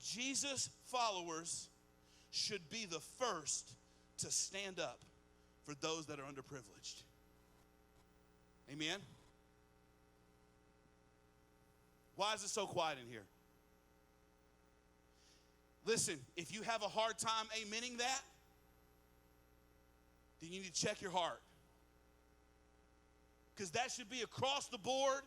Jesus followers should be the first to stand up for those that are underprivileged. Amen? Why is it so quiet in here? Listen, if you have a hard time amening that, then you need to check your heart. Because that should be across the board,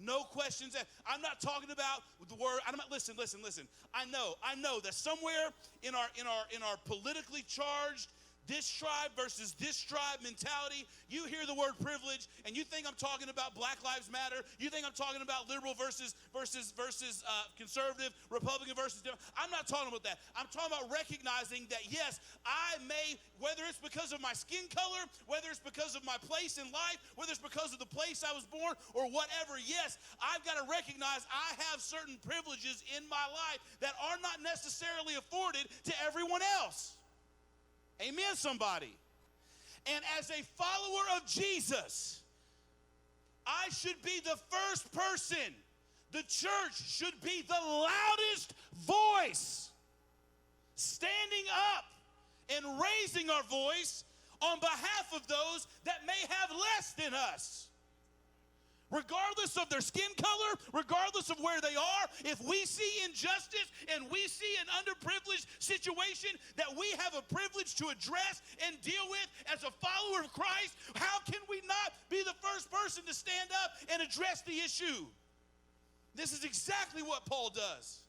no questions. I'm not talking about the word. Listen. I know that somewhere in our politically charged, this tribe versus this tribe mentality, you hear the word privilege and you think I'm talking about Black Lives Matter. You think I'm talking about liberal versus conservative, Republican versus Democrat. I'm not talking about that. I'm talking about recognizing that, yes, I may, whether it's because of my skin color, whether it's because of my place in life, whether it's because of the place I was born or whatever, yes, I've got to recognize I have certain privileges in my life that are not necessarily afforded to everyone else. Amen, somebody. And as a follower of Jesus, I should be the first person. The church should be the loudest voice, standing up and raising our voice on behalf of those that may have less than us. Regardless of their skin color, regardless of where they are, if we see injustice and we see an underprivileged situation that we have a privilege to address and deal with as a follower of Christ, how can we not be the first person to stand up and address the issue? This is exactly what Paul does.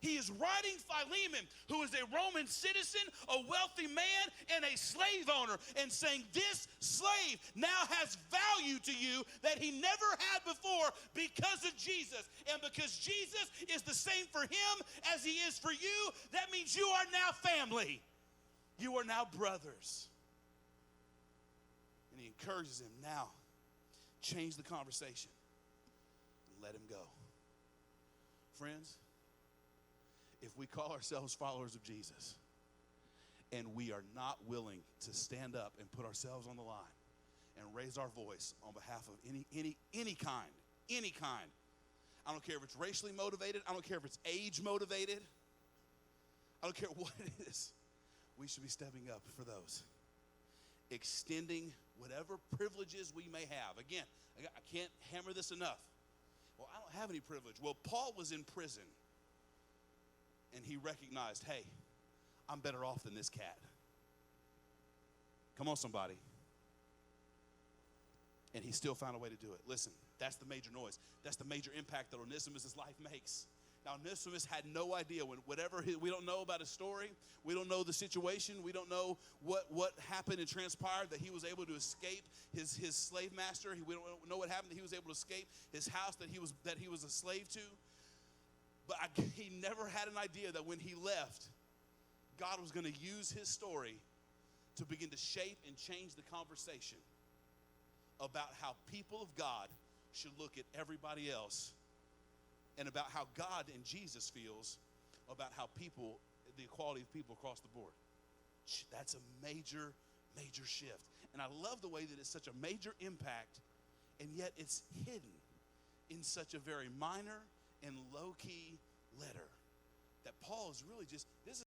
He is writing Philemon, who is a Roman citizen, a wealthy man, and a slave owner, and saying this slave now has value to you that he never had before because of Jesus. And because Jesus is the same for him as he is for you, that means you are now family. You are now brothers. And he encourages him, now, change the conversation and let him go. Friends, if we call ourselves followers of Jesus and we are not willing to stand up and put ourselves on the line and raise our voice on behalf of any kind, I don't care if it's racially motivated, I don't care if it's age motivated, I don't care what it is, we should be stepping up for those. Extending whatever privileges we may have. Again, I can't hammer this enough. Well, I don't have any privilege. Well, Paul was in prison. And he recognized, hey, I'm better off than this cat. Come on, somebody. And he still found a way to do it. Listen, that's the major noise. That's the major impact that Onesimus' life makes. Now, Onesimus had no idea. We don't know about his story. We don't know the situation. We don't know what happened and transpired that he was able to escape his slave master. We don't know what happened that he was able to escape his house that he was a slave to. But he never had an idea that when he left, God was going to use his story to begin to shape and change the conversation about how people of God should look at everybody else and about how God and Jesus feels about how the equality of people across the board. That's a major, major shift. And I love the way that it's such a major impact, and yet it's hidden in such a very minor and low-key letter that Paul is really this is